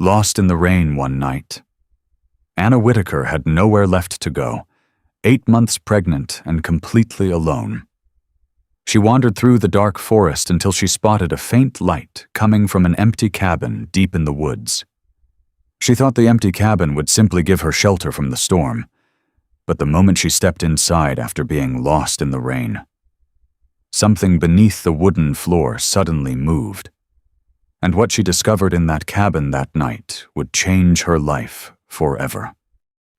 Lost in the rain one night. Anna Whitaker had nowhere left to go, 8 months pregnant and completely alone. She wandered through the dark forest until she spotted a faint light coming from an empty cabin deep in the woods. She thought the empty cabin would simply give her shelter from the storm, but the moment she stepped inside after being lost in the rain, something beneath the wooden floor suddenly moved. And what she discovered in that cabin that night would change her life forever.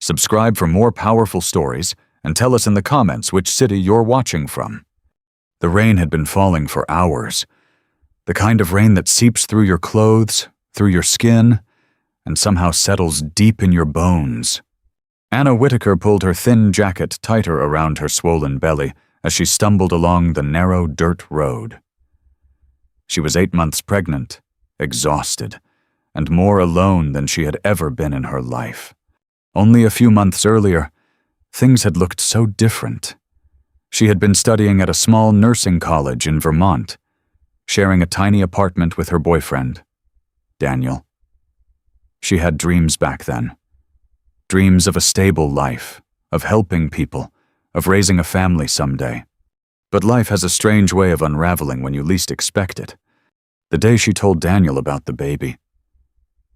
Subscribe for more powerful stories and tell us in the comments which city you're watching from. The rain had been falling for hours, the kind of rain that seeps through your clothes, through your skin, and somehow settles deep in your bones. Anna Whitaker pulled her thin jacket tighter around her swollen belly as she stumbled along the narrow dirt road. She was 8 months pregnant, exhausted, and more alone than she had ever been in her life. Only a few months earlier, things had looked so different. She had been studying at a small nursing college in Vermont, sharing a tiny apartment with her boyfriend, Daniel. She had dreams back then. Dreams of a stable life, of helping people, of raising a family someday. But life has a strange way of unraveling when you least expect it. The day she told Daniel about the baby,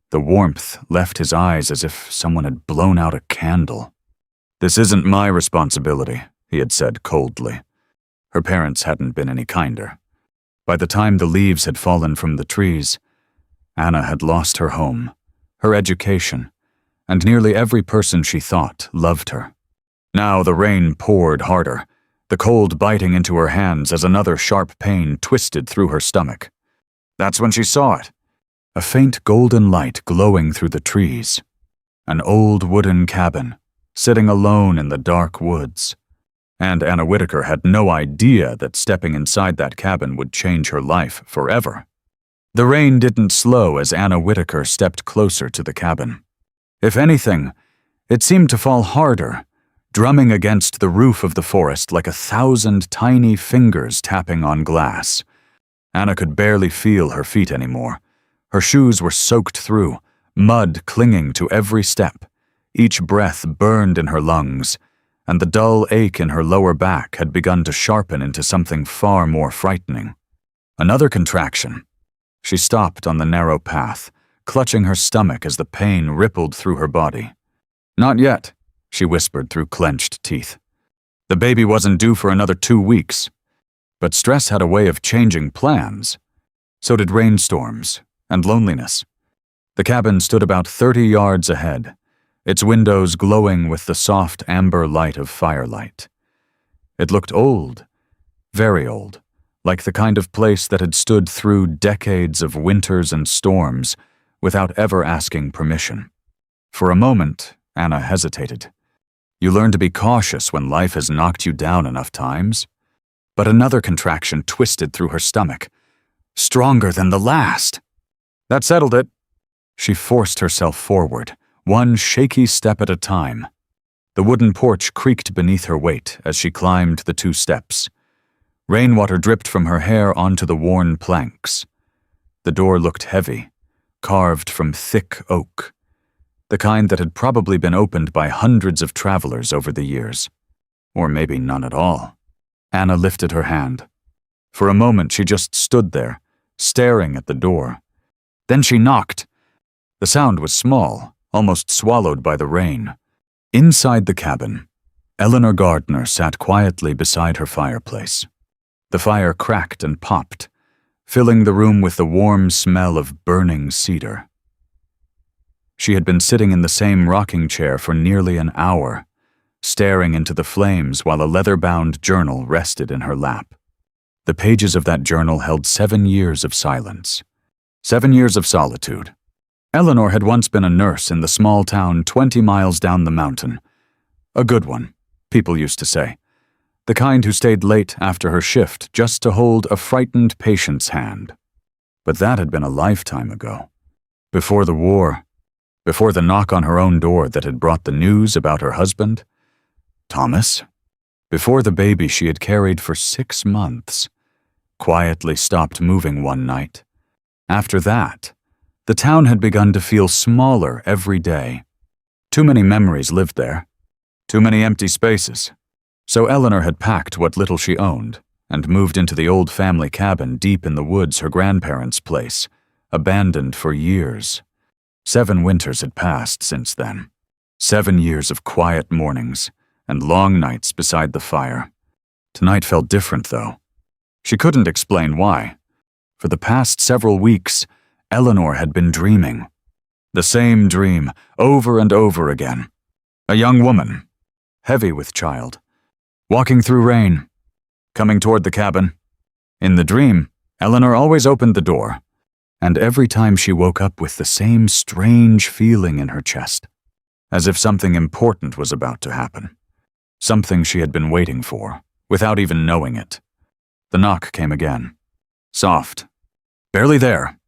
the warmth left his eyes as if someone had blown out a candle. "This isn't my responsibility," he had said coldly. Her parents hadn't been any kinder. By the time the leaves had fallen from the trees, Anna had lost her home, her education, and nearly every person she thought loved her. Now the rain poured harder, the cold biting into her hands as another sharp pain twisted through her stomach. That's when she saw it. A faint golden light glowing through the trees. An old wooden cabin, sitting alone in the dark woods. And Anna Whitaker had no idea that stepping inside that cabin would change her life forever. The rain didn't slow as Anna Whitaker stepped closer to the cabin. If anything, it seemed to fall harder, drumming against the roof of the forest like 1,000 tiny fingers tapping on glass. Anna could barely feel her feet anymore. Her shoes were soaked through, mud clinging to every step. Each breath burned in her lungs, and the dull ache in her lower back had begun to sharpen into something far more frightening. Another contraction. She stopped on the narrow path, clutching her stomach as the pain rippled through her body. "Not yet," she whispered through clenched teeth. The baby wasn't due for another 2 weeks. But stress had a way of changing plans. So did rainstorms and loneliness. The cabin stood about 30 yards ahead, its windows glowing with the soft amber light of firelight. It looked old, very old, like the kind of place that had stood through decades of winters and storms without ever asking permission. For a moment, Anna hesitated. You learn to be cautious when life has knocked you down enough times. But another contraction twisted through her stomach, stronger than the last. That settled it. She forced herself forward, one shaky step at a time. The wooden porch creaked beneath her weight as she climbed the 2 steps. Rainwater dripped from her hair onto the worn planks. The door looked heavy, carved from thick oak, the kind that had probably been opened by hundreds of travelers over the years. Or maybe none at all. Anna lifted her hand. For a moment she just stood there, staring at the door. Then she knocked. The sound was small, almost swallowed by the rain. Inside the cabin, Eleanor Gardner sat quietly beside her fireplace. The fire cracked and popped, filling the room with the warm smell of burning cedar. She had been sitting in the same rocking chair for nearly an hour, staring into the flames while a leather-bound journal rested in her lap. The pages of that journal held 7 years of silence, 7 years of solitude. Eleanor had once been a nurse in the small town 20 miles down the mountain. A good one, people used to say. The kind who stayed late after her shift just to hold a frightened patient's hand. But that had been a lifetime ago. Before the war, before the knock on her own door that had brought the news about her husband, Thomas, before the baby she had carried for 6 months, quietly stopped moving one night. After that, The town had begun to feel smaller every day. Too many memories lived there. Too many empty spaces. So Eleanor had packed what little she owned and moved into the old family cabin deep in the woods, her grandparents' place, abandoned for years. 7 winters had passed since then. 7 years of quiet mornings and long nights beside the fire. Tonight felt different, though. She couldn't explain why. For the past several weeks, Eleanor had been dreaming. The same dream, over and over again. A young woman, heavy with child, walking through rain, coming toward the cabin. In the dream, Eleanor always opened the door, and every time she woke up with the same strange feeling in her chest, as if something important was about to happen. Something she had been waiting for, without even knowing it. The knock came again. Soft. Barely there.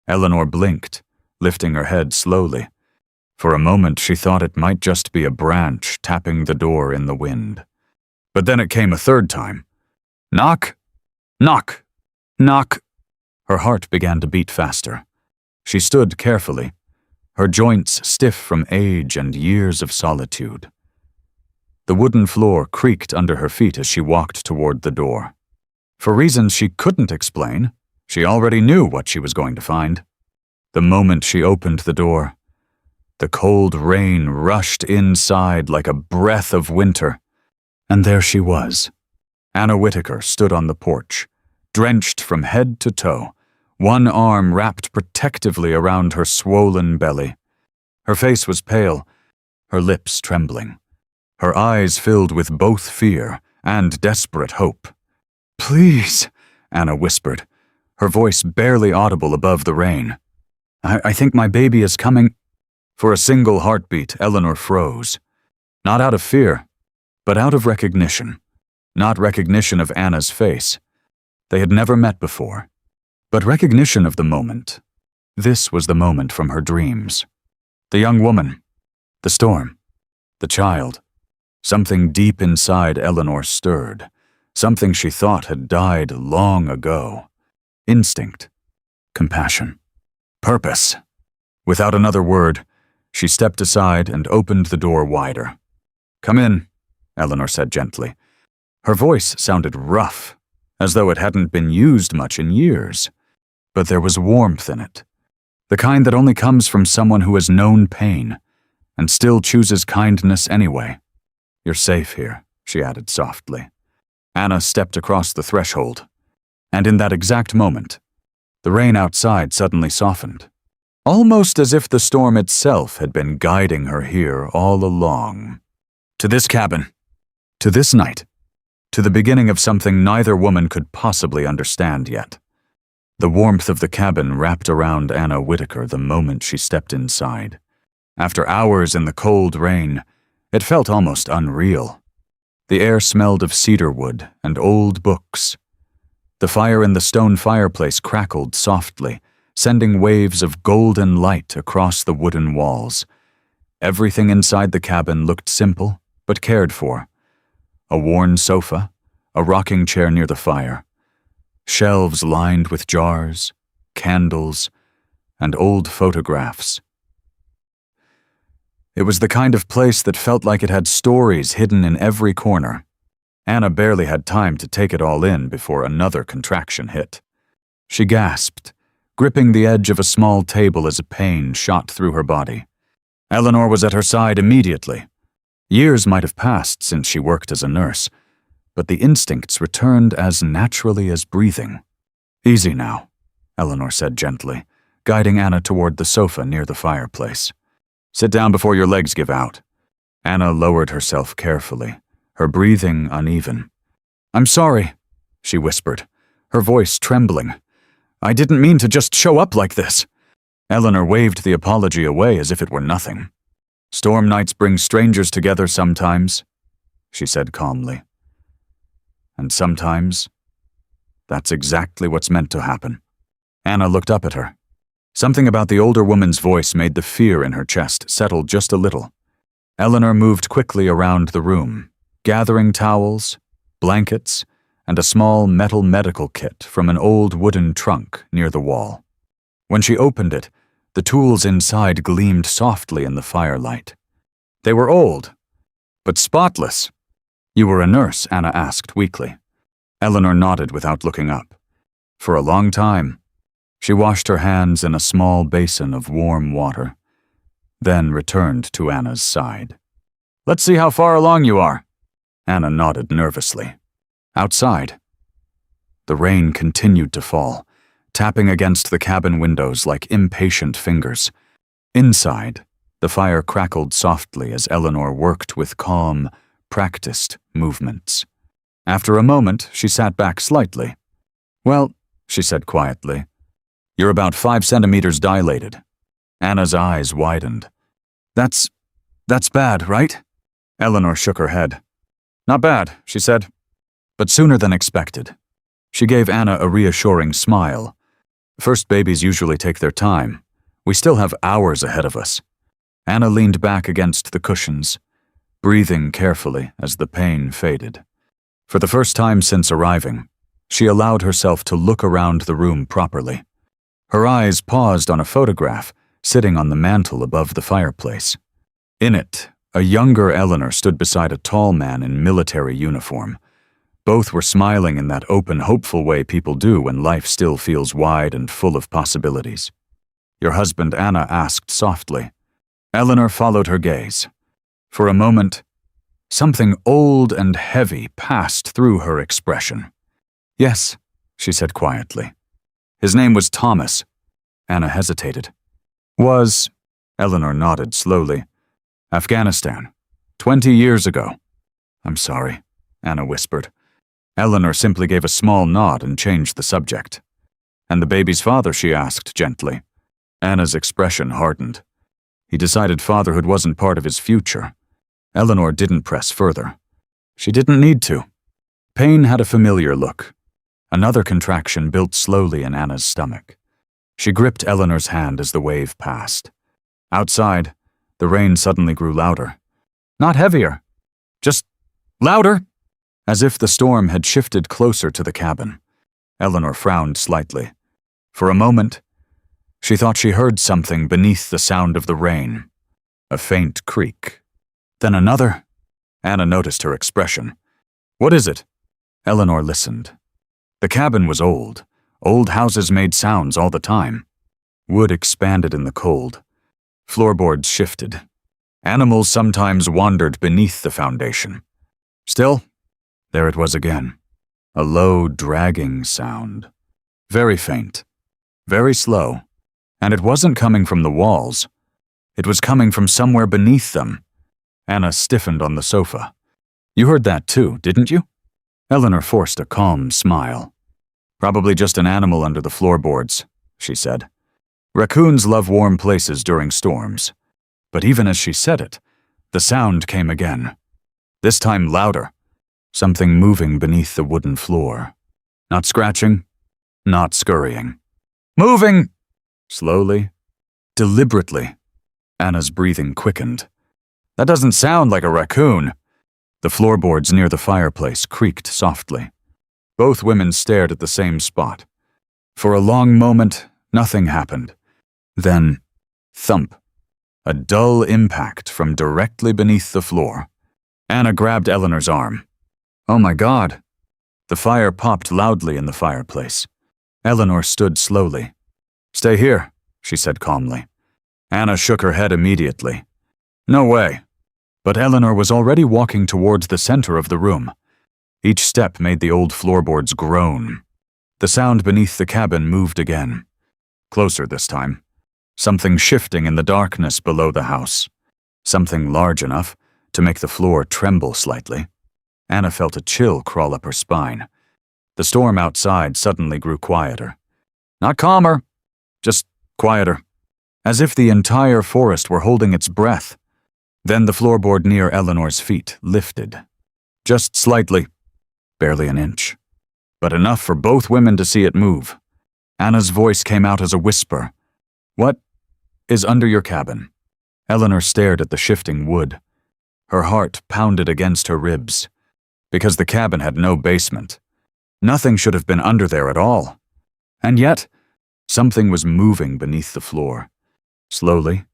Eleanor blinked, lifting her head slowly. For a moment she thought it might just be a branch tapping the door in the wind. But then it came a third time. Knock! Knock! Knock! Her heart began to beat faster. She stood carefully, her joints stiff from age and years of solitude. The wooden floor creaked under her feet as she walked toward the door. For reasons she couldn't explain, she already knew what she was going to find. The moment she opened the door, the cold rain rushed inside like a breath of winter. And there she was. Anna Whitaker stood on the porch, drenched from head to toe, one arm wrapped protectively around her swollen belly. Her face was pale, her lips trembling, her eyes filled with both fear and desperate hope. "Please," Anna whispered, her voice barely audible above the rain. I think my baby is coming." For a single heartbeat, Eleanor froze. Not out of fear, but out of recognition. Not recognition of Anna's face. They had never met before. But recognition of the moment. This was the moment from her dreams. The young woman. The storm. The child. Something deep inside Eleanor stirred. Something she thought had died long ago. Instinct. Compassion. Purpose. Without another word, she stepped aside and opened the door wider. "Come in," Eleanor said gently. Her voice sounded rough, as though it hadn't been used much in years. But there was warmth in it. The kind that only comes from someone who has known pain, and still chooses kindness anyway. "You're safe here," she added softly. Anna stepped across the threshold, and in that exact moment, the rain outside suddenly softened, almost as if the storm itself had been guiding her here all along. To this cabin, to this night, to the beginning of something neither woman could possibly understand yet. The warmth of the cabin wrapped around Anna Whitaker the moment she stepped inside. After hours in the cold rain, it felt almost unreal. The air smelled of cedar wood and old books. The fire in the stone fireplace crackled softly, sending waves of golden light across the wooden walls. Everything inside the cabin looked simple, but cared for. A worn sofa, a rocking chair near the fire, shelves lined with jars, candles, and old photographs. It was the kind of place that felt like it had stories hidden in every corner. Anna barely had time to take it all in before another contraction hit. She gasped, gripping the edge of a small table as a pain shot through her body. Eleanor was at her side immediately. Years might have passed since she worked as a nurse, but the instincts returned as naturally as breathing. "Easy now," Eleanor said gently, guiding Anna toward the sofa near the fireplace. "Sit down before your legs give out." Anna lowered herself carefully, her breathing uneven. "I'm sorry," she whispered, her voice trembling. "I didn't mean to just show up like this." Eleanor waved the apology away as if it were nothing. "Storm nights bring strangers together sometimes," she said calmly. "And sometimes, that's exactly what's meant to happen." Anna looked up at her. Something about the older woman's voice made the fear in her chest settle just a little. Eleanor moved quickly around the room, gathering towels, blankets, and a small metal medical kit from an old wooden trunk near the wall. When she opened it, The tools inside gleamed softly in the firelight. They were old, but spotless. "You were a nurse?" Anna asked weakly. Eleanor nodded without looking up. "For a long time." She washed her hands in a small basin of warm water, then returned to Anna's side. "Let's see how far along you are." Anna nodded nervously. Outside. The rain continued to fall, tapping against the cabin windows like impatient fingers. Inside, the fire crackled softly as Eleanor worked with calm, practiced movements. After a moment, she sat back slightly. "Well," she said quietly, "you're about 5 centimeters dilated." Anna's eyes widened. That's bad, right?" Eleanor shook her head. "Not bad," she said, "but sooner than expected." She gave Anna a reassuring smile. "First babies usually take their time. We still have hours ahead of us." Anna leaned back against the cushions, breathing carefully as the pain faded. For the first time since arriving, she allowed herself to look around the room properly. Her eyes paused on a photograph sitting on the mantel above the fireplace. In it, a younger Eleanor stood beside a tall man in military uniform. Both were smiling in that open, hopeful way people do when life still feels wide and full of possibilities. "Your husband?" Anna asked softly. Eleanor followed her gaze. For a moment, something old and heavy passed through her expression. "Yes," she said quietly. "His name was Thomas." Anna hesitated. "Was," Eleanor nodded slowly, "Afghanistan. 20 years ago." "I'm sorry," Anna whispered. Eleanor simply gave a small nod and changed the subject. "And the baby's father?" she asked gently. Anna's expression hardened. He decided fatherhood wasn't part of his future. Eleanor didn't press further. She didn't need to. Pain had a familiar look. Another contraction built slowly in Anna's stomach. She gripped Eleanor's hand as the wave passed. Outside, the rain suddenly grew louder. Not heavier, just louder. As if the storm had shifted closer to the cabin. Eleanor frowned slightly. For a moment, she thought she heard something beneath the sound of the rain. A faint creak. Then another. Anna noticed her expression. "What is it?" Eleanor listened. The cabin was old. Old houses made sounds all the time. Wood expanded in the cold. Floorboards shifted. Animals sometimes wandered beneath the foundation. Still, there it was again. A low, dragging sound. Very faint. Very slow. And it wasn't coming from the walls. It was coming from somewhere beneath them. Anna stiffened on the sofa. "You heard that too, didn't you?" Eleanor forced a calm smile. "Probably just an animal under the floorboards," she said. "Raccoons love warm places during storms." But even as she said it, the sound came again. This time louder. Something moving beneath the wooden floor. Not scratching, not scurrying. "Moving!" Slowly, deliberately. Anna's breathing quickened. "That doesn't sound like a raccoon." The floorboards near the fireplace creaked softly. Both women stared at the same spot. For a long moment, nothing happened. Then, thump. A dull impact from directly beneath the floor. Anna grabbed Eleanor's arm. "Oh my God." The fire popped loudly in the fireplace. Eleanor stood slowly. "Stay here," she said calmly. Anna shook her head immediately. "No way." But Eleanor was already walking towards the center of the room. Each step made the old floorboards groan. The sound beneath the cabin moved again. Closer this time. Something shifting in the darkness below the house. Something large enough to make the floor tremble slightly. Anna felt a chill crawl up her spine. The storm outside suddenly grew quieter. Not calmer, just quieter. As if the entire forest were holding its breath. Then the floorboard near Eleanor's feet lifted. Just slightly. Barely an inch. But enough for both women to see it move. Anna's voice came out as a whisper. "What is under your cabin?" Eleanor stared at the shifting wood. Her heart pounded against her ribs. Because the cabin had no basement. Nothing should have been under there at all. And yet, something was moving beneath the floor. slowly,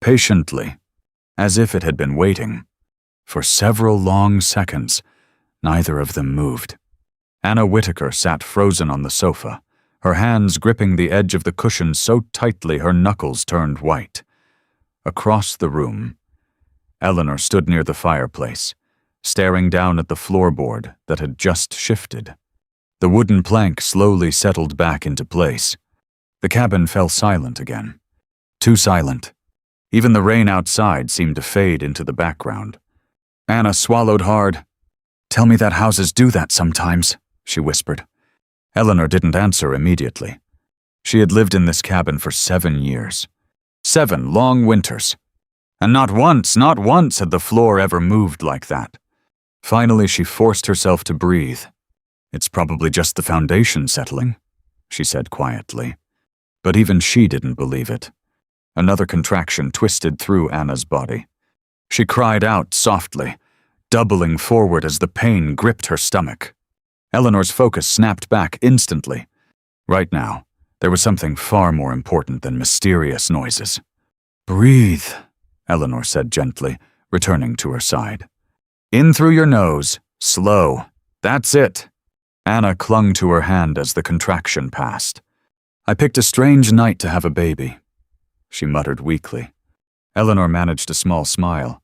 patiently, as if it had been waiting. For several long seconds, neither of them moved. Anna Whitaker sat frozen on the sofa, her hands gripping the edge of the cushion so tightly her knuckles turned white. Across the room, Eleanor stood near the fireplace, staring down at the floorboard that had just shifted. The wooden plank slowly settled back into place. The cabin fell silent again. Too silent. Even the rain outside seemed to fade into the background. Anna swallowed hard. "Tell me that houses do that sometimes," she whispered. Eleanor didn't answer immediately. She had lived in this cabin for 7 years. 7 long winters. And not once had the floor ever moved like that. Finally, she forced herself to breathe. "It's probably just the foundation settling," she said quietly. But even she didn't believe it. Another contraction twisted through Anna's body. She cried out softly, doubling forward as the pain gripped her stomach. Eleanor's focus snapped back instantly. Right now, there was something far more important than mysterious noises. "Breathe," Eleanor said gently, returning to her side. "In through your nose, slow. That's it." Anna clung to her hand as the contraction passed. "I picked a strange night to have a baby," she muttered weakly. Eleanor managed a small smile.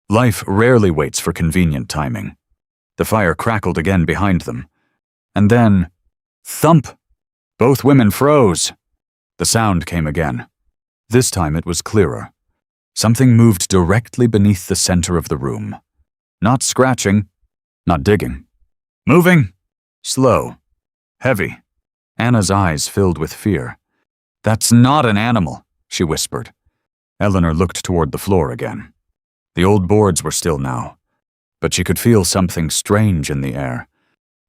Life rarely waits for convenient timing. The fire crackled again behind them. And then, thump! Both women froze. The sound came again. This time it was clearer. Something moved directly beneath the center of the room. Not scratching, not digging. Moving. Slow. Heavy. Anna's eyes filled with fear. "That's not an animal," she whispered. Eleanor looked toward the floor again. The old boards were still now, but she could feel something strange in the air.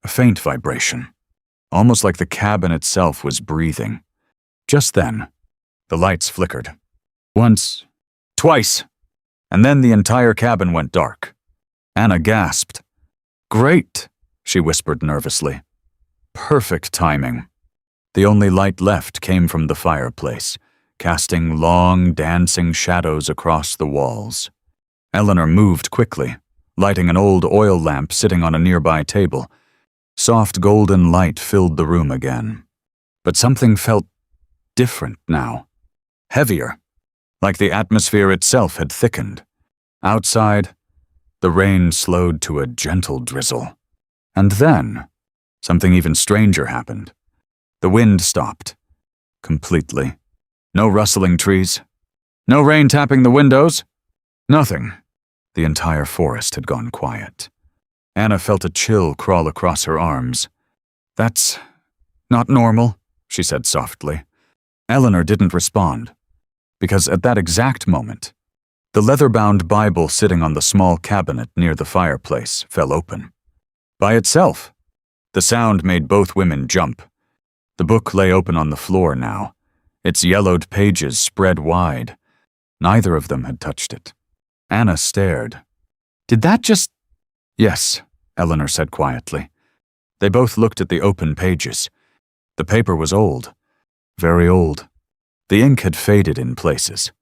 A faint vibration, almost like the cabin itself was breathing. Just then, the lights flickered. Once, twice, and then the entire cabin went dark. Anna gasped. "Great," she whispered nervously. "Perfect timing." The only light left came from the fireplace, casting long, dancing shadows across the walls. Eleanor moved quickly, lighting an old oil lamp sitting on a nearby table. Soft golden light filled the room again. But something felt different now. Heavier, like the atmosphere itself had thickened. Outside, the rain slowed to a gentle drizzle. And then, something even stranger happened. The wind stopped. Completely. No rustling trees. No rain tapping the windows. Nothing. The entire forest had gone quiet. Anna felt a chill crawl across her arms. "That's not normal," she said softly. Eleanor didn't respond, because at that exact moment, the leather-bound Bible sitting on the small cabinet near the fireplace fell open. By itself. The sound made both women jump. The book lay open on the floor now, its yellowed pages spread wide. Neither of them had touched it. Anna stared. "Did that just—" "Yes," Eleanor said quietly. They both looked at the open pages. The paper was old. Very old. The ink had faded in places.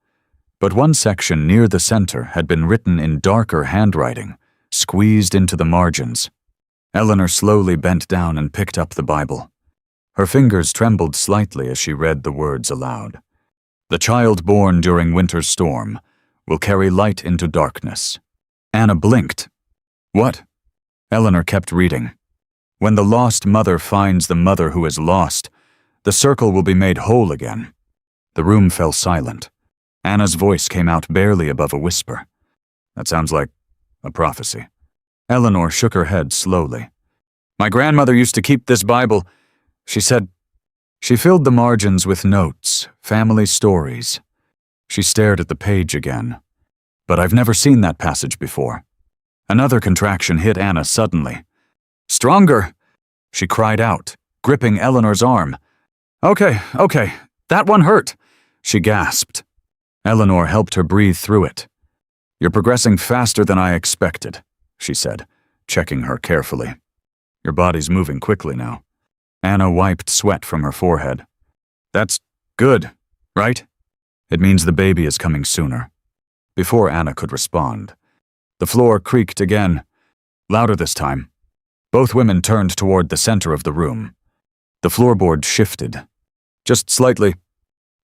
But one section near the center had been written in darker handwriting, squeezed into the margins. Eleanor slowly bent down and picked up the Bible. Her fingers trembled slightly as she read the words aloud. "The child born during winter's storm will carry light into darkness." Anna blinked. "What?" Eleanor kept reading. "When the lost mother finds the mother who is lost, the circle will be made whole again." The room fell silent. Anna's voice came out barely above a whisper. "That sounds like a prophecy." Eleanor shook her head slowly. "My grandmother used to keep this Bible," she said. She filled the margins with notes, family stories. She stared at the page again. "But I've never seen that passage before." Another contraction hit Anna suddenly. "Stronger!" she cried out, gripping Eleanor's arm. Okay, that one hurt," she gasped. Eleanor helped her breathe through it. "You're progressing faster than I expected," she said, checking her carefully. "Your body's moving quickly now." Anna wiped sweat from her forehead. "That's good, right?" It means the baby is coming sooner. Before Anna could respond, the floor creaked again, louder this time. Both women turned toward the center of the room. The floorboard shifted, just slightly.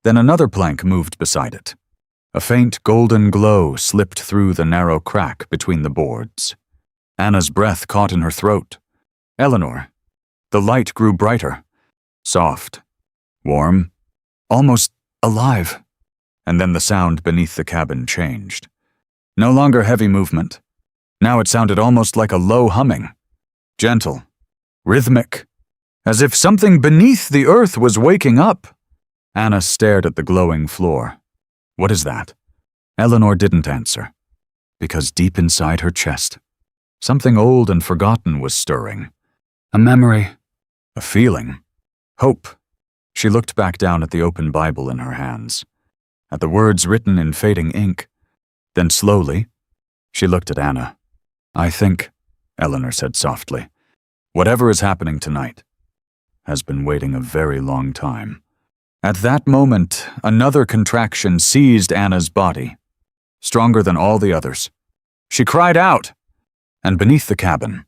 Then another plank moved beside it. A faint golden glow slipped through the narrow crack between the boards. Anna's breath caught in her throat. Eleanor. The light grew brighter, soft, warm, almost alive. And then the sound beneath the cabin changed. No longer heavy movement. Now it sounded almost like a low humming. Gentle, rhythmic, as if something beneath the earth was waking up. Anna stared at the glowing floor. What is that? Eleanor didn't answer, because deep inside her chest, something old and forgotten was stirring. A memory, a feeling, hope. She looked back down at the open Bible in her hands, at the words written in fading ink. Then slowly, she looked at Anna. I think, Eleanor said softly, whatever is happening tonight has been waiting a very long time. At that moment, another contraction seized Anna's body, stronger than all the others. She cried out, and beneath the cabin,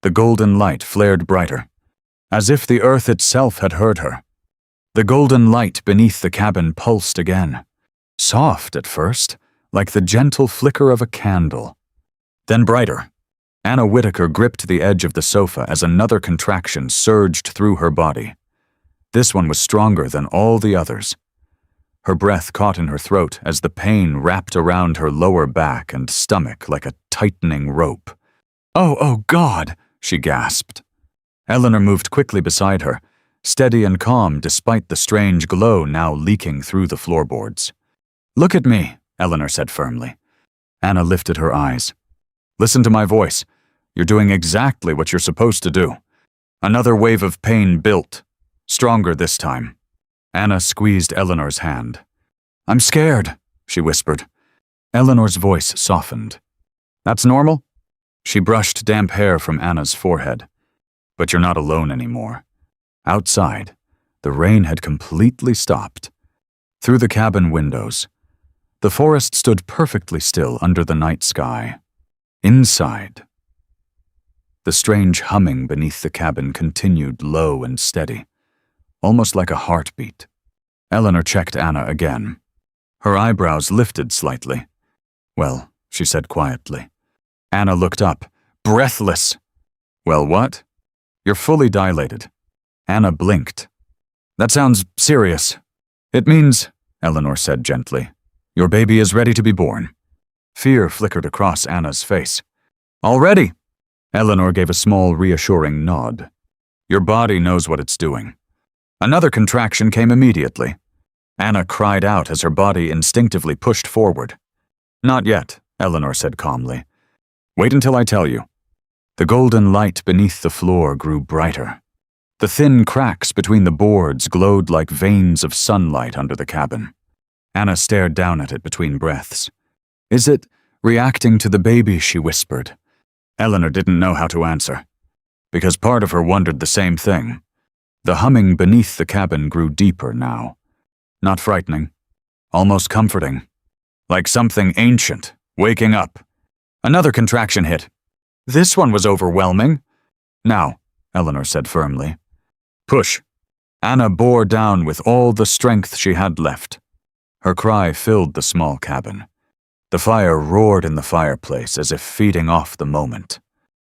the golden light flared brighter, as if the earth itself had heard her. The golden light beneath the cabin pulsed again, soft at first, like the gentle flicker of a candle. Then brighter. Anna Whitaker gripped the edge of the sofa as another contraction surged through her body. This one was stronger than all the others. Her breath caught in her throat as the pain wrapped around her lower back and stomach like a tightening rope. Oh, God, she gasped. Eleanor moved quickly beside her, steady and calm despite the strange glow now leaking through the floorboards. Look at me, Eleanor said firmly. Anna lifted her eyes. Listen to my voice. You're doing exactly what you're supposed to do. Another wave of pain built, stronger this time. Anna squeezed Eleanor's hand. I'm scared, she whispered. Eleanor's voice softened. That's normal? She brushed damp hair from Anna's forehead. But you're not alone anymore. Outside, the rain had completely stopped. Through the cabin windows, the forest stood perfectly still under the night sky. Inside, the strange humming beneath the cabin continued low and steady, almost like a heartbeat. Eleanor checked Anna again. Her eyebrows lifted slightly. Well, she said quietly. Anna looked up, breathless. Well, what? You're fully dilated. Anna blinked. That sounds serious. It means, Eleanor said gently, your baby is ready to be born. Fear flickered across Anna's face. Already? Eleanor gave a small, reassuring nod. Your body knows what it's doing. Another contraction came immediately. Anna cried out as her body instinctively pushed forward. Not yet, Eleanor said calmly. Wait until I tell you. The golden light beneath the floor grew brighter. The thin cracks between the boards glowed like veins of sunlight under the cabin. Anna stared down at it between breaths. Is it reacting to the baby, she whispered. Eleanor didn't know how to answer, because part of her wondered the same thing. The humming beneath the cabin grew deeper now. Not frightening, almost comforting, like something ancient, waking up. Another contraction hit. This one was overwhelming. Now, Eleanor said firmly. Push. Anna bore down with all the strength she had left. Her cry filled the small cabin. The fire roared in the fireplace as if feeding off the moment.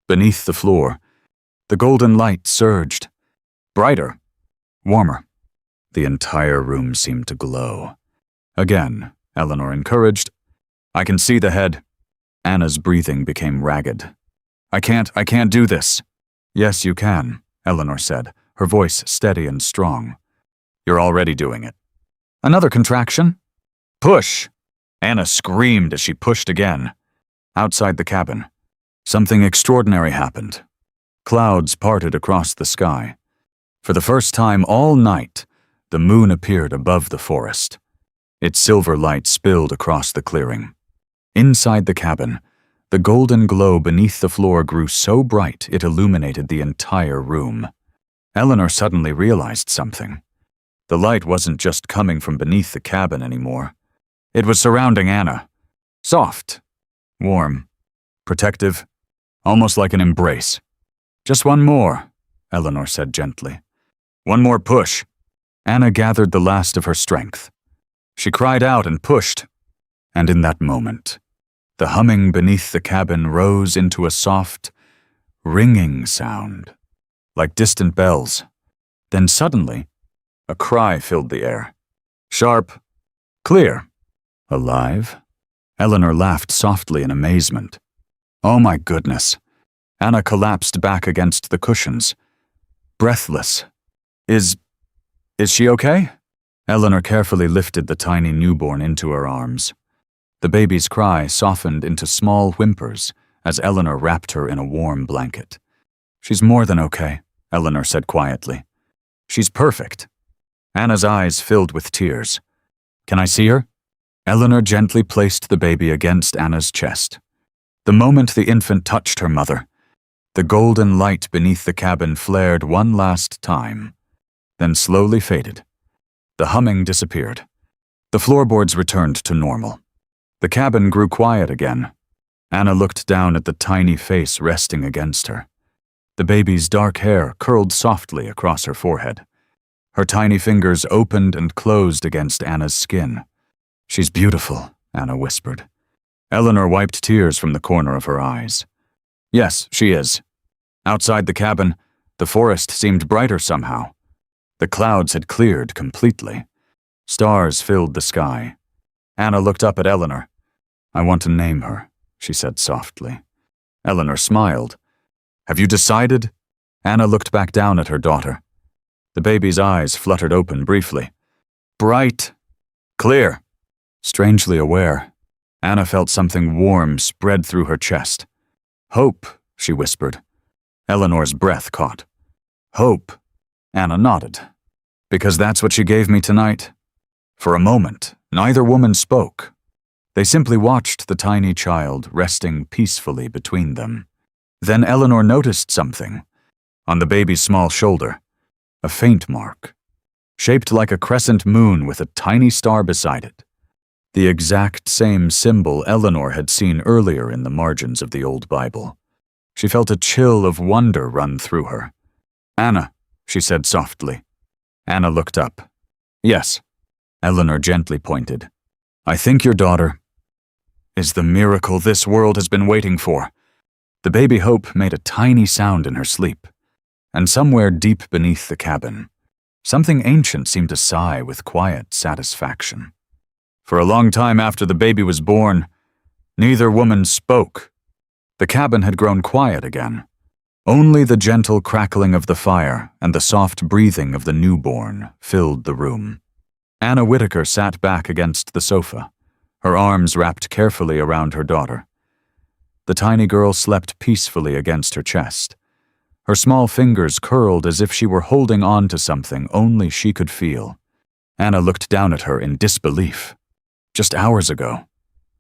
Beneath the floor, the golden light surged. Brighter, warmer. The entire room seemed to glow. Again, Eleanor encouraged. I can see the head. Anna's breathing became ragged. I can't do this. Yes, you can, Eleanor said, her voice steady and strong. You're already doing it. Another contraction? Push! Anna screamed as she pushed again. Outside the cabin, something extraordinary happened. Clouds parted across the sky. For the first time all night, the moon appeared above the forest. Its silver light spilled across the clearing. Inside the cabin, the golden glow beneath the floor grew so bright it illuminated the entire room. Eleanor suddenly realized something. The light wasn't just coming from beneath the cabin anymore. It was surrounding Anna. Soft, warm, protective, almost like an embrace. "Just one more," Eleanor said gently. "One more push." Anna gathered the last of her strength. She cried out and pushed, and in that moment, the humming beneath the cabin rose into a soft, ringing sound, like distant bells. Then suddenly, a cry filled the air. Sharp, clear, alive. Eleanor laughed softly in amazement. "Oh my goodness." Anna collapsed back against the cushions, breathless. Is she okay?" Eleanor carefully lifted the tiny newborn into her arms. The baby's cry softened into small whimpers as Eleanor wrapped her in a warm blanket. "She's more than okay," Eleanor said quietly. "She's perfect." Anna's eyes filled with tears. "Can I see her?" Eleanor gently placed the baby against Anna's chest. The moment the infant touched her mother, the golden light beneath the cabin flared one last time, then slowly faded. The humming disappeared. The floorboards returned to normal. The cabin grew quiet again. Anna looked down at the tiny face resting against her. The baby's dark hair curled softly across her forehead. Her tiny fingers opened and closed against Anna's skin. "She's beautiful," Anna whispered. Eleanor wiped tears from the corner of her eyes. "Yes, she is." Outside the cabin, the forest seemed brighter somehow. The clouds had cleared completely. Stars filled the sky. Anna looked up at Eleanor. "I want to name her," she said softly. Eleanor smiled. "Have you decided?" Anna looked back down at her daughter. The baby's eyes fluttered open briefly. "Bright, clear." Strangely aware, Anna felt something warm spread through her chest. "Hope," she whispered. Eleanor's breath caught. "Hope." Anna nodded. "Because that's what she gave me tonight." For a moment, neither woman spoke. They simply watched the tiny child resting peacefully between them. Then Eleanor noticed something. On the baby's small shoulder, a faint mark, shaped like a crescent moon with a tiny star beside it. The exact same symbol Eleanor had seen earlier in the margins of the old Bible. She felt a chill of wonder run through her. "Anna," she said softly. Anna looked up. "Yes." Eleanor gently pointed. "I think your daughter is the miracle this world has been waiting for." The baby Hope made a tiny sound in her sleep, and somewhere deep beneath the cabin, something ancient seemed to sigh with quiet satisfaction. For a long time after the baby was born, neither woman spoke. The cabin had grown quiet again. Only the gentle crackling of the fire and the soft breathing of the newborn filled the room. Anna Whitaker sat back against the sofa, her arms wrapped carefully around her daughter. The tiny girl slept peacefully against her chest. Her small fingers curled as if she were holding on to something only she could feel. Anna looked down at her in disbelief. Just hours ago,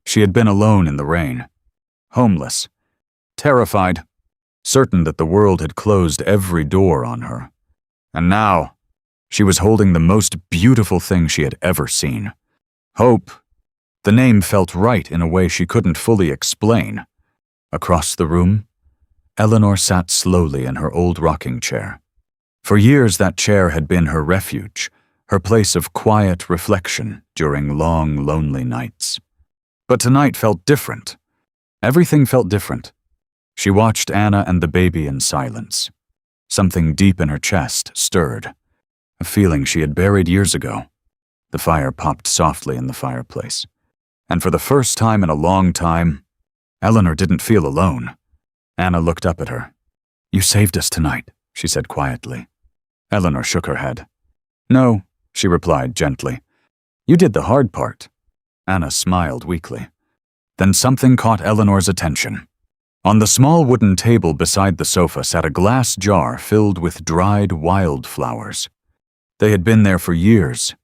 she had been alone in the rain, homeless, terrified, certain that the world had closed every door on her. And now, she was holding the most beautiful thing she had ever seen. Hope. The name felt right in a way she couldn't fully explain. Across the room, Eleanor sat slowly in her old rocking chair. For years that chair had been her refuge, her place of quiet reflection during long, lonely nights. But tonight felt different. Everything felt different. She watched Anna and the baby in silence. Something deep in her chest stirred, a feeling she had buried years ago. The fire popped softly in the fireplace. And for the first time in a long time, Eleanor didn't feel alone. Anna looked up at her. "You saved us tonight," she said quietly. Eleanor shook her head. "No," she replied gently. "You did the hard part." Anna smiled weakly. Then something caught Eleanor's attention. On the small wooden table beside the sofa sat a glass jar filled with dried wildflowers. They had been there for years.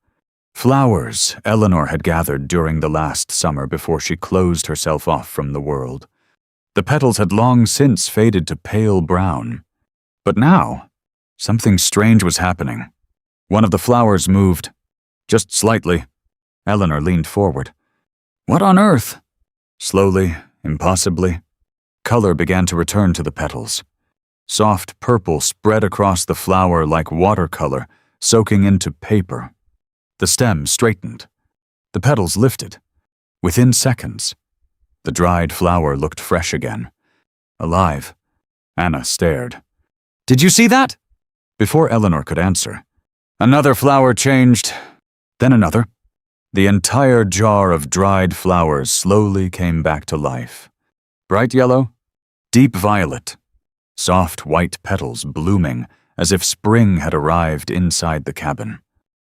Flowers Eleanor had gathered during the last summer before she closed herself off from the world. The petals had long since faded to pale brown. But now, something strange was happening. One of the flowers moved. Just slightly. Eleanor leaned forward. What on earth? Slowly, impossibly, color began to return to the petals. Soft purple spread across the flower like watercolor, soaking into paper. The stem straightened. The petals lifted. Within seconds, the dried flower looked fresh again. Alive. Anna stared. Did you see that? Before Eleanor could answer, another flower changed, then another. The entire jar of dried flowers slowly came back to life. Bright yellow, deep violet, soft white petals blooming as if spring had arrived inside the cabin.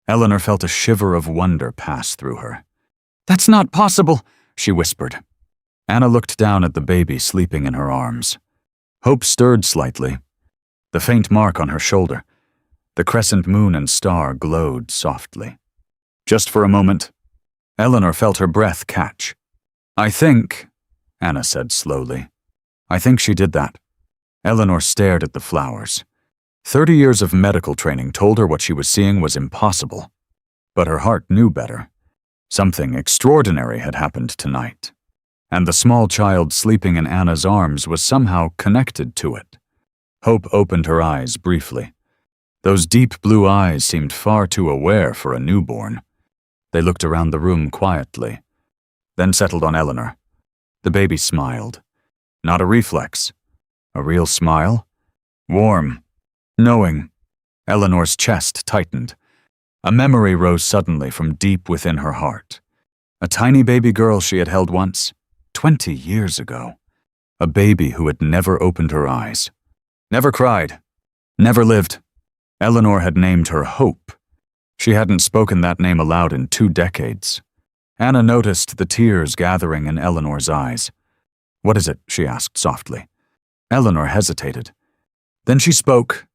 Eleanor felt a shiver of wonder pass through her. That's not possible, she whispered. Anna looked down at the baby sleeping in her arms. Hope stirred slightly. The faint mark on her shoulder. The crescent moon and star glowed softly. Just for a moment, Eleanor felt her breath catch. I think, Anna said slowly. I think she did that. Eleanor stared at the flowers. 30 years of medical training told her what she was seeing was impossible. But her heart knew better. Something extraordinary had happened tonight. And the small child sleeping in Anna's arms was somehow connected to it. Hope opened her eyes briefly. Those deep blue eyes seemed far too aware for a newborn. They looked around the room quietly, then settled on Eleanor. The baby smiled. Not a reflex. A real smile. Warm. Knowing. Eleanor's chest tightened. A memory rose suddenly from deep within her heart. A tiny baby girl she had held once, 20 years ago. A baby who had never opened her eyes. Never cried. Never lived. Eleanor had named her Hope. She hadn't spoken that name aloud in 2 decades. Anna noticed the tears gathering in Eleanor's eyes. What is it? She asked softly. Eleanor hesitated. Then she spoke.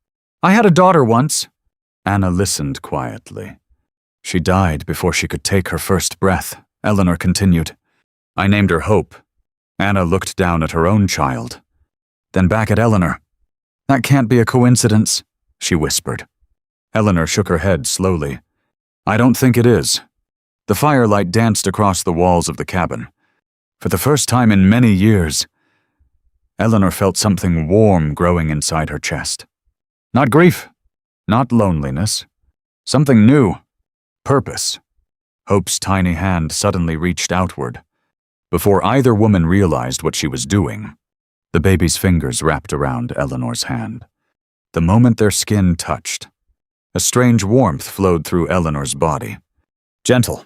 I had a daughter once. Anna listened quietly. She died before she could take her first breath, Eleanor continued. I named her Hope. Anna looked down at her own child, then back at Eleanor. That can't be a coincidence, she whispered. Eleanor shook her head slowly. I don't think it is. The firelight danced across the walls of the cabin. For the first time in many years, Eleanor felt something warm growing inside her chest. Not grief, not loneliness. Something new. Purpose. Hope's tiny hand suddenly reached outward. Before either woman realized what she was doing, the baby's fingers wrapped around Eleanor's hand. The moment their skin touched, a strange warmth flowed through Eleanor's body. Gentle,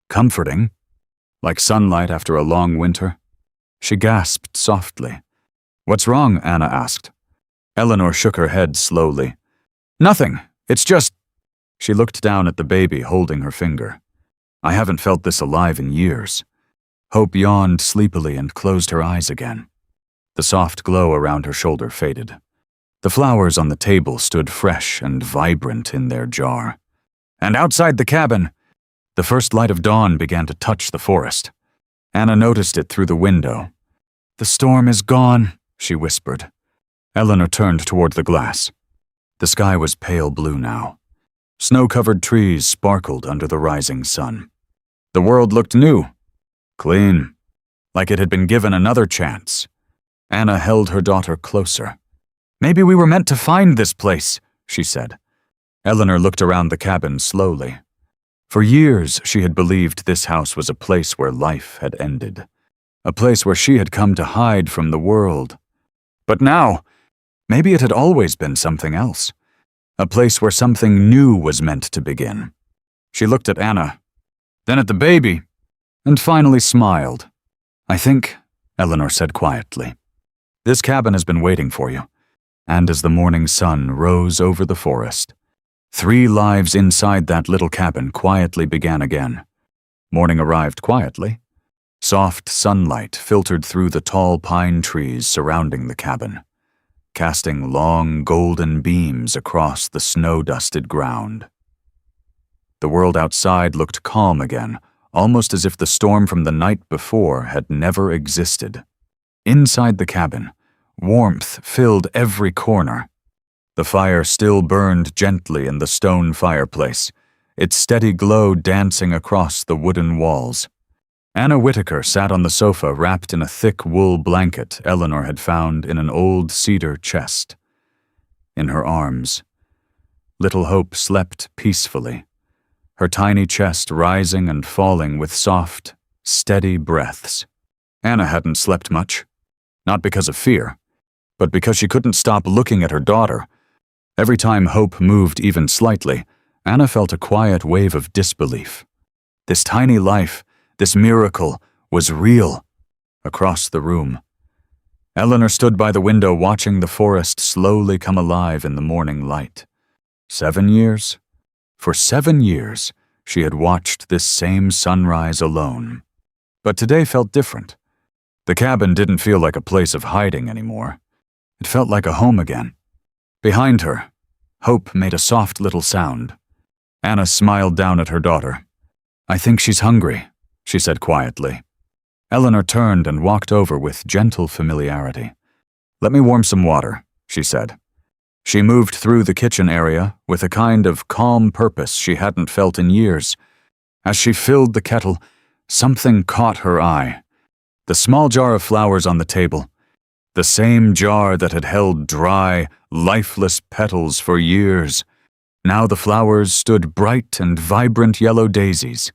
comforting, like sunlight after a long winter. She gasped softly. What's wrong? Anna asked. Eleanor shook her head slowly. Nothing. It's just... She looked down at the baby holding her finger. I haven't felt this alive in years. Hope yawned sleepily and closed her eyes again. The soft glow around her shoulder faded. The flowers on the table stood fresh and vibrant in their jar. And outside the cabin, the first light of dawn began to touch the forest. Anna noticed it through the window. The storm is gone, she whispered. Eleanor turned toward the glass. The sky was pale blue now. Snow-covered trees sparkled under the rising sun. The world looked new, clean, like it had been given another chance. Anna held her daughter closer. Maybe we were meant to find this place, she said. Eleanor looked around the cabin slowly. For years, she had believed this house was a place where life had ended, a place where she had come to hide from the world. But now, maybe it had always been something else, a place where something new was meant to begin. She looked at Anna, then at the baby, and finally smiled. I think, Eleanor said quietly, this cabin has been waiting for you. And as the morning sun rose over the forest, 3 lives inside that little cabin quietly began again. Morning arrived quietly. Soft sunlight filtered through the tall pine trees surrounding the cabin, casting long golden beams across the snow-dusted ground. The world outside looked calm again, almost as if the storm from the night before had never existed. Inside the cabin, warmth filled every corner. The fire still burned gently in the stone fireplace, its steady glow dancing across the wooden walls. Anna Whitaker sat on the sofa wrapped in a thick wool blanket Eleanor had found in an old cedar chest. In her arms, little Hope slept peacefully, her tiny chest rising and falling with soft, steady breaths. Anna hadn't slept much, not because of fear, but because she couldn't stop looking at her daughter. Every time Hope moved even slightly, Anna felt a quiet wave of disbelief. This tiny life, this miracle, was real. Across the room, Eleanor stood by the window watching the forest slowly come alive in the morning light. 7 years? For 7 years, she had watched this same sunrise alone. But today felt different. The cabin didn't feel like a place of hiding anymore. It felt like a home again. Behind her, Hope made a soft little sound. Anna smiled down at her daughter. "I think she's hungry," she said quietly. Eleanor turned and walked over with gentle familiarity. "Let me warm some water," she said. She moved through the kitchen area with a kind of calm purpose she hadn't felt in years. As she filled the kettle, something caught her eye. The small jar of flowers on the table. The same jar that had held dry, lifeless petals for years. Now the flowers stood bright and vibrant yellow daisies,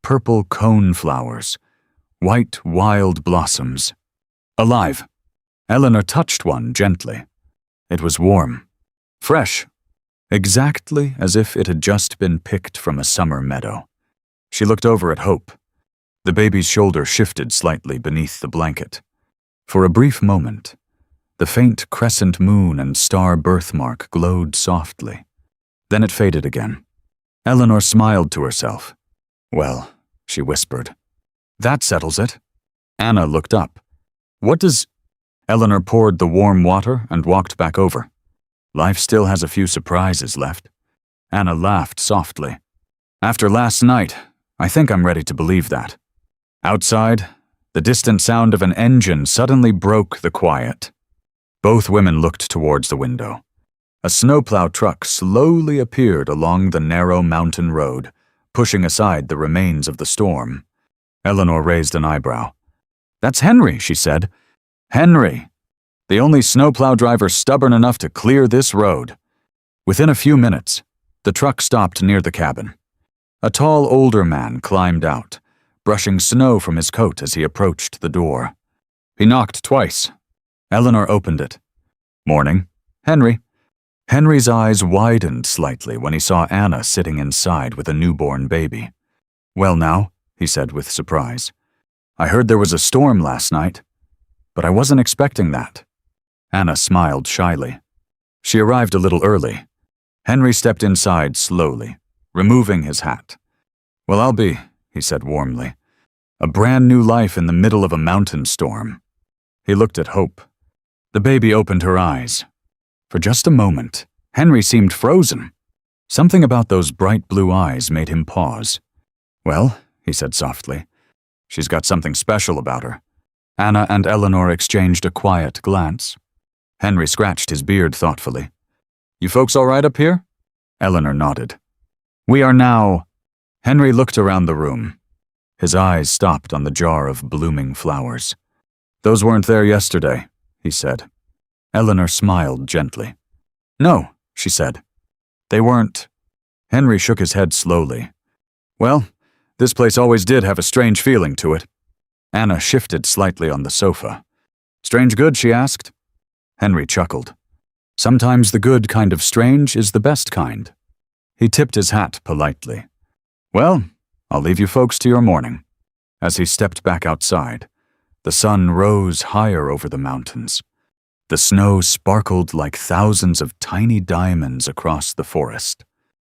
purple cone flowers, white wild blossoms. Alive. Eleanor touched one gently. It was warm, fresh, exactly as if it had just been picked from a summer meadow. She looked over at Hope. The baby's shoulder shifted slightly beneath the blanket. For a brief moment, the faint crescent moon and star birthmark glowed softly. Then it faded again. Eleanor smiled to herself. "Well," she whispered, "that settles it." Anna looked up. "What does—" Eleanor poured the warm water and walked back over. "Life still has a few surprises left." Anna laughed softly. "After last night, I think I'm ready to believe that." Outside, the distant sound of an engine suddenly broke the quiet. Both women looked towards the window. A snowplow truck slowly appeared along the narrow mountain road, pushing aside the remains of the storm. Eleanor raised an eyebrow. "That's Henry," she said. "Henry, the only snowplow driver stubborn enough to clear this road." Within a few minutes, the truck stopped near the cabin. A tall older man climbed out, brushing snow from his coat as he approached the door. He knocked twice. Eleanor opened it. "Morning. Henry." Henry's eyes widened slightly when he saw Anna sitting inside with a newborn baby. "Well now," he said with surprise. "I heard there was a storm last night, but I wasn't expecting that." Anna smiled shyly. She arrived a little early. Henry stepped inside slowly, removing his hat. "Well, I'll be," he said warmly. "A brand new life in the middle of a mountain storm." He looked at Hope. The baby opened her eyes. For just a moment, Henry seemed frozen. Something about those bright blue eyes made him pause. "Well," he said softly, "she's got something special about her." Anna and Eleanor exchanged a quiet glance. Henry scratched his beard thoughtfully. "You folks all right up here?" Eleanor nodded. "We are now—" Henry looked around the room. His eyes stopped on the jar of blooming flowers. "Those weren't there yesterday," he said. Eleanor smiled gently. "No," she said. "They weren't." Henry shook his head slowly. "Well, this place always did have a strange feeling to it." Anna shifted slightly on the sofa. "Strange good?" she asked. Henry chuckled. "Sometimes the good kind of strange is the best kind." He tipped his hat politely. "Well, I'll leave you folks to your morning." As he stepped back outside, the sun rose higher over the mountains. The snow sparkled like thousands of tiny diamonds across the forest.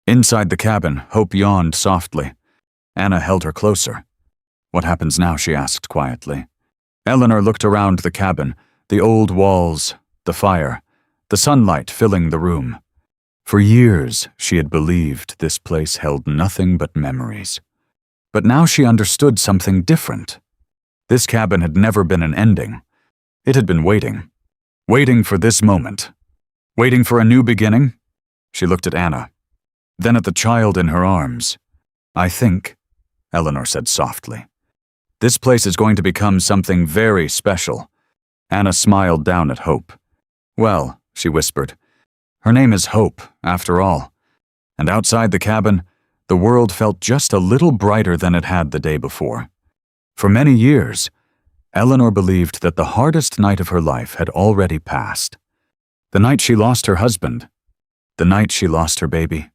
Inside the cabin, Hope yawned softly. Anna held her closer. "What happens now?" she asked quietly. Eleanor looked around the cabin, the old walls, the fire, the sunlight filling the room. For years, she had believed this place held nothing but memories. But now she understood something different. This cabin had never been an ending. It had been waiting for this moment. Waiting for a new beginning? She looked at Anna, then at the child in her arms. I think, Eleanor said softly, this place is going to become something very special. Anna smiled down at Hope. Well, she whispered, her name is Hope, after all. And outside the cabin, the world felt just a little brighter than it had the day before. For many years, Eleanor believed that the hardest night of her life had already passed. The night she lost her husband. The night she lost her baby.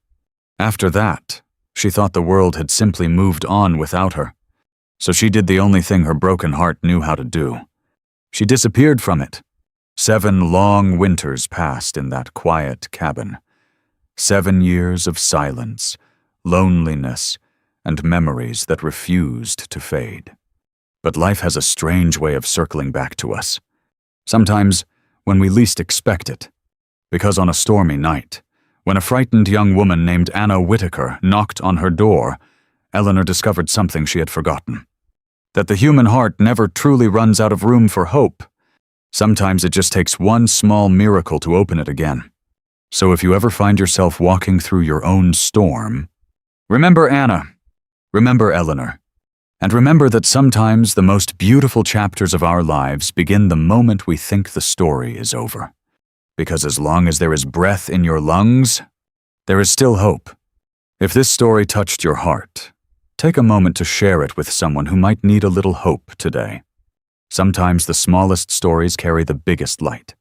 After that, she thought the world had simply moved on without her. So she did the only thing her broken heart knew how to do. She disappeared from it. 7 long winters passed in that quiet cabin. 7 years of silence, loneliness, and memories that refused to fade. But life has a strange way of circling back to us. Sometimes when we least expect it. Because on a stormy night, when a frightened young woman named Anna Whitaker knocked on her door, Eleanor discovered something she had forgotten. That the human heart never truly runs out of room for hope. Sometimes it just takes one small miracle to open it again. So if you ever find yourself walking through your own storm, remember Anna, remember Eleanor, and remember that sometimes the most beautiful chapters of our lives begin the moment we think the story is over. Because as long as there is breath in your lungs, there is still hope. If this story touched your heart, take a moment to share it with someone who might need a little hope today. Sometimes the smallest stories carry the biggest light.